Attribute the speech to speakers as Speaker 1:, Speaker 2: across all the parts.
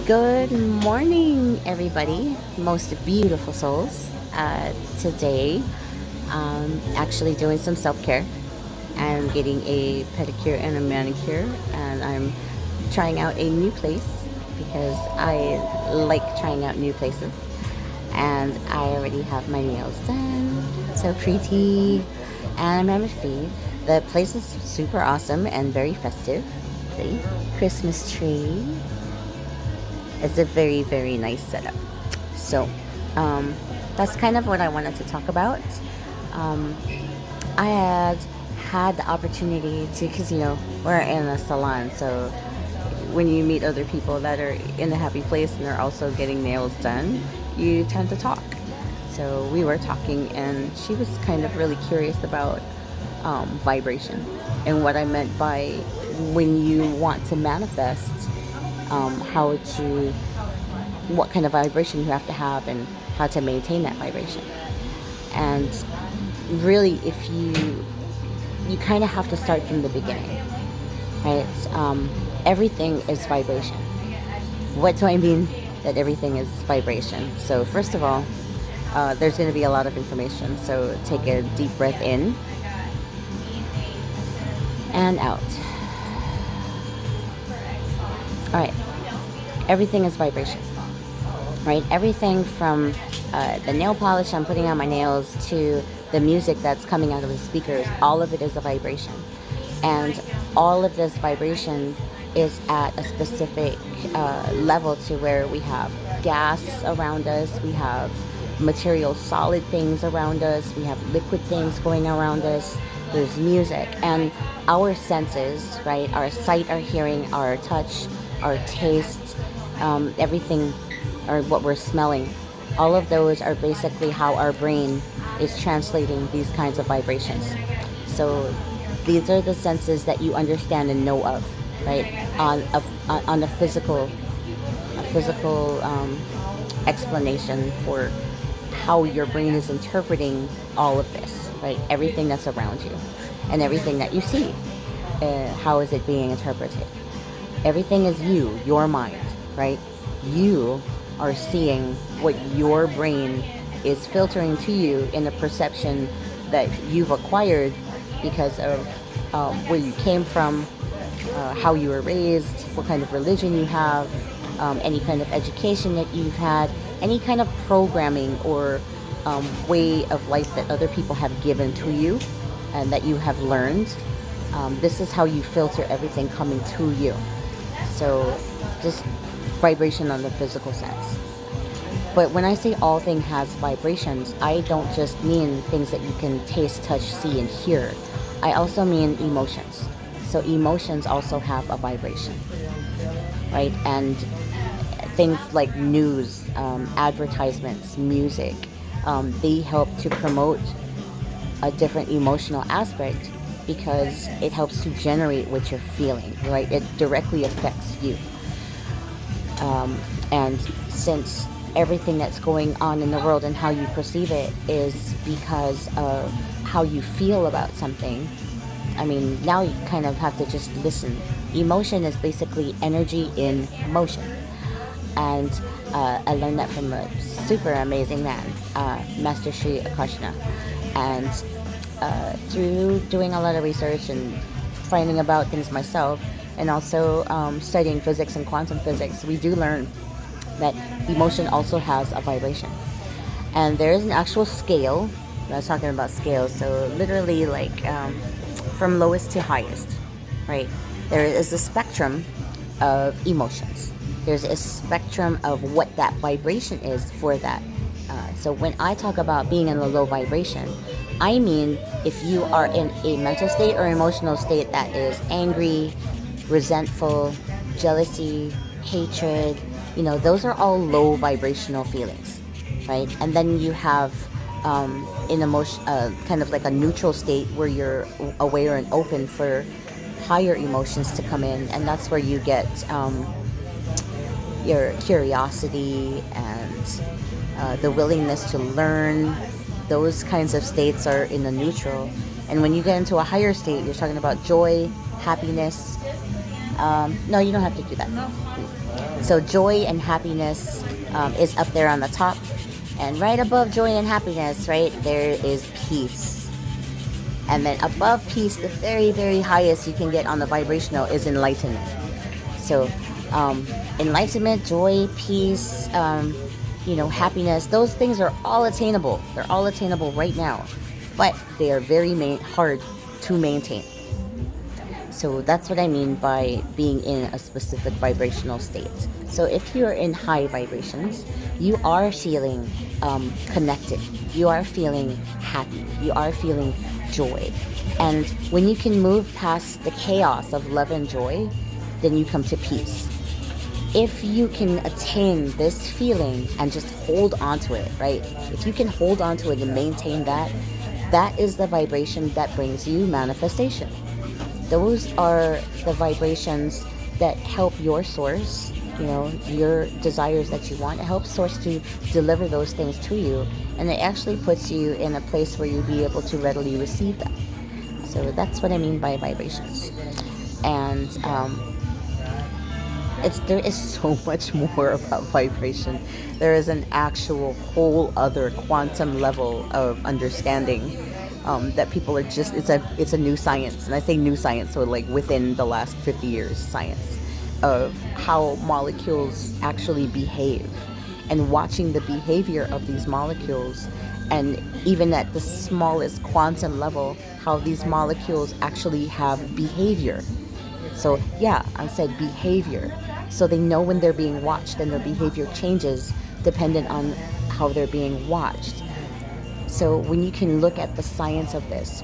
Speaker 1: Good morning, everybody, most beautiful souls. Today, actually doing some self-care. I'm getting a pedicure and a manicure, and I'm trying out a new place because I like trying out new places. And I already have my nails done, so pretty, and I'm on my feet. The place is super awesome and very festive. The Christmas tree. It's a very, very nice setup. So, um, that's kind of what I wanted to talk about. Um, I had the opportunity to, because we're in a salon, so when you meet other people that are in a happy place and they're also getting nails done, you tend to talk. So we were talking, and she was kind of really curious about vibration and what I meant by when you want to manifest, what kind of vibration you have to have and how to maintain that vibration. And really, if you kind of have to start from the beginning, right? Everything is vibration. What do I mean that everything is vibration? So first of all, there's going to be a lot of information. So take a deep breath in and out. All right. Everything is vibration, right? Everything from the nail polish I'm putting on my nails to the music that's coming out of the speakers, all of it is a vibration. And all of this vibration is at a specific level, to where we have gas around us, we have material solid things around us, we have liquid things going around us, there's music, and our senses, right? Our sight, our hearing, our touch, our taste, everything, or what we're smelling, all of those are basically how our brain is translating these kinds of vibrations. So these are the senses that you understand and know of, right? On a physical explanation for how your brain is interpreting all of this, right? Everything that's around you and everything that you see, how is it being interpreted? Everything is you, your mind, right? You are seeing what your brain is filtering to you in the perception that you've acquired because of where you came from, how you were raised, what kind of religion you have, any kind of education that you've had, any kind of programming or way of life that other people have given to you and that you have learned. This is how you filter everything coming to you. So just vibration on the physical sense. But when I say all thing has vibrations, I don't just mean things that you can taste, touch, see, and hear. I also mean emotions. So emotions also have a vibration, right? And things like news, advertisements, music, they help to promote a different emotional aspect because it helps to generate what you're feeling, right? It directly affects you. And since everything that's going on in the world and how you perceive it is because of how you feel about something, I mean, now you kind of have to just listen. Emotion is basically energy in motion. And I learned that from a super amazing man, Master Sri Akashna. And through doing a lot of research and finding about things myself, and also studying physics and quantum physics, we do learn that emotion also has a vibration. And there is an actual scale. I was talking about scales, so literally like from lowest to highest, right? There is a spectrum of emotions. There's a spectrum of what that vibration is for that. So when I talk about being in a low vibration, I mean if you are in a mental state or emotional state that is angry, resentful, jealousy, hatred, those are all low vibrational feelings, right? And then you have in emotion, kind of like a neutral state where you're aware and open for higher emotions to come in, and that's where you get your curiosity and the willingness to learn. Those kinds of states are in the neutral. And when you get into a higher state, you're talking about joy, happiness, No, you don't have to do that. So joy and happiness is up there on the top. And right above joy and happiness, right, there is peace. And then above peace, the very, very highest you can get on the vibrational is enlightenment. So enlightenment, joy, peace, happiness, those things are all attainable. They're all attainable right now. But they are very hard to maintain. So that's what I mean by being in a specific vibrational state. So if you're in high vibrations, you are feeling connected. You are feeling happy. You are feeling joy. And when you can move past the chaos of love and joy, then you come to peace. If you can attain this feeling and just hold on to it, right? If you can hold on to it and maintain that, that is the vibration that brings you manifestation. Those are the vibrations that help your source, your desires that you want. It helps source to deliver those things to you, and it actually puts you in a place where you'll be able to readily receive them. So that's what I mean by vibrations. And there is so much more about vibration. There is an actual whole other quantum level of understanding that people are just, it's a new science. And I say new science, so like within the last 50 years science of how molecules actually behave, and watching the behavior of these molecules, and even at the smallest quantum level, how these molecules actually have behavior. So yeah, I said behavior. So they know when they're being watched, and their behavior changes dependent on how they're being watched. So when you can look at the science of this,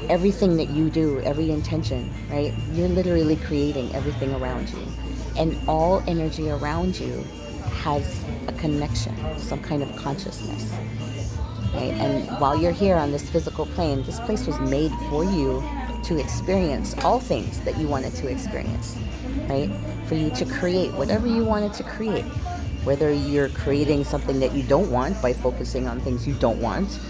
Speaker 1: everything that you do, every intention, right? You're literally creating everything around you. And all energy around you has a connection, some kind of consciousness, right? And while you're here on this physical plane, this place was made for you to experience all things that you wanted to experience, right? For you to create whatever you wanted to create. Whether you're creating something that you don't want by focusing on things you don't want,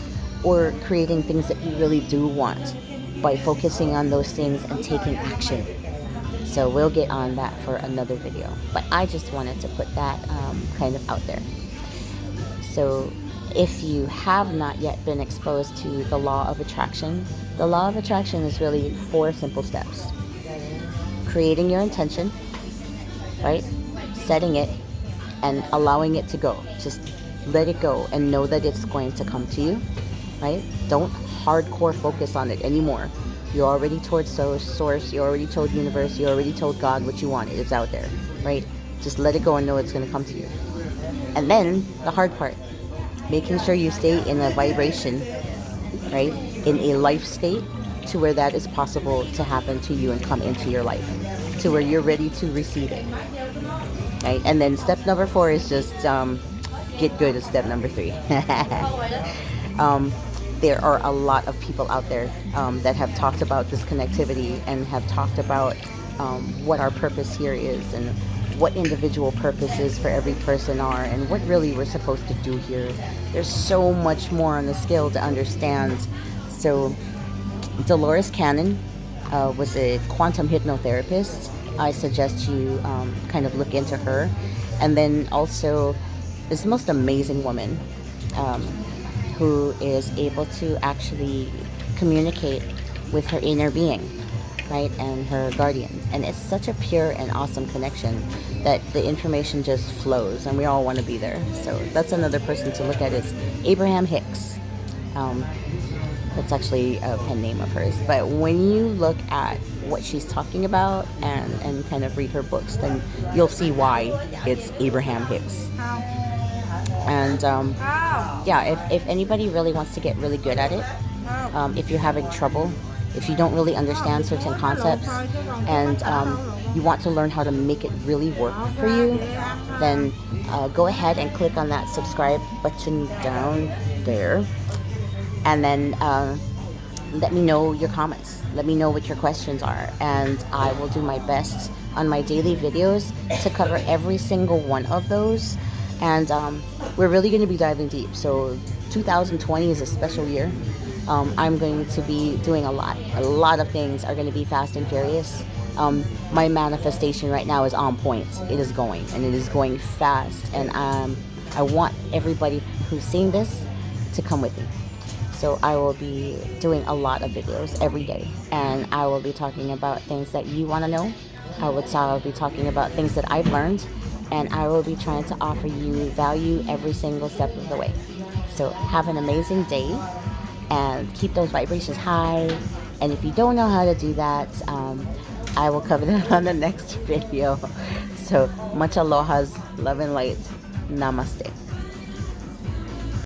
Speaker 1: or creating things that you really do want by focusing on those things and taking action. So we'll get on that for another video. But I just wanted to put that kind of out there. So if you have not yet been exposed to the law of attraction, the law of attraction is really 4 simple steps. Creating your intention, right? Setting it, and allowing it to go. Just let it go and know that it's going to come to you, right? Don't hardcore focus on it anymore. You already told source, you already told universe, you already told God what you wanted. It's out there, right? Just let it go and know it's going to come to you. And then the hard part, making sure you stay in a vibration, right? In a life state to where that is possible to happen to you and come into your life, to where you're ready to receive it. Right? And then step number 4 is just get good at step number 3. There are a lot of people out there that have talked about this connectivity and have talked about what our purpose here is, and what individual purposes for every person are, and what really we're supposed to do here. There's so much more on the scale to understand. So Dolores Cannon was a quantum hypnotherapist. I suggest you kind of look into her. And then also this most amazing woman who is able to actually communicate with her inner being, right, and her guardian. And it's such a pure and awesome connection that the information just flows, and we all want to be there. So that's another person to look at, is Abraham Hicks. That's actually a pen name of hers. But when you look at what she's talking about and kind of read her books, then you'll see why it's Abraham Hicks. And if anybody really wants to get really good at it, if you're having trouble, if you don't really understand certain concepts, and you want to learn how to make it really work for you, then go ahead and click on that subscribe button down there. And then let me know your comments. Let me know what your questions are. And I will do my best on my daily videos to cover every single one of those. And we're really going to be diving deep. So 2020 is a special year. I'm going to be doing a lot. A lot of things are going to be fast and furious. My manifestation right now is on point. It is going, and it is going fast. And I want everybody who's seeing this to come with me. So I will be doing a lot of videos every day, and I will be talking about things that you want to know. I'll be talking about things that I've learned, and I will be trying to offer you value every single step of the way. So have an amazing day, and keep those vibrations high. And if you don't know how to do that, I will cover that on the next video. So much alohas, love and light. Namaste.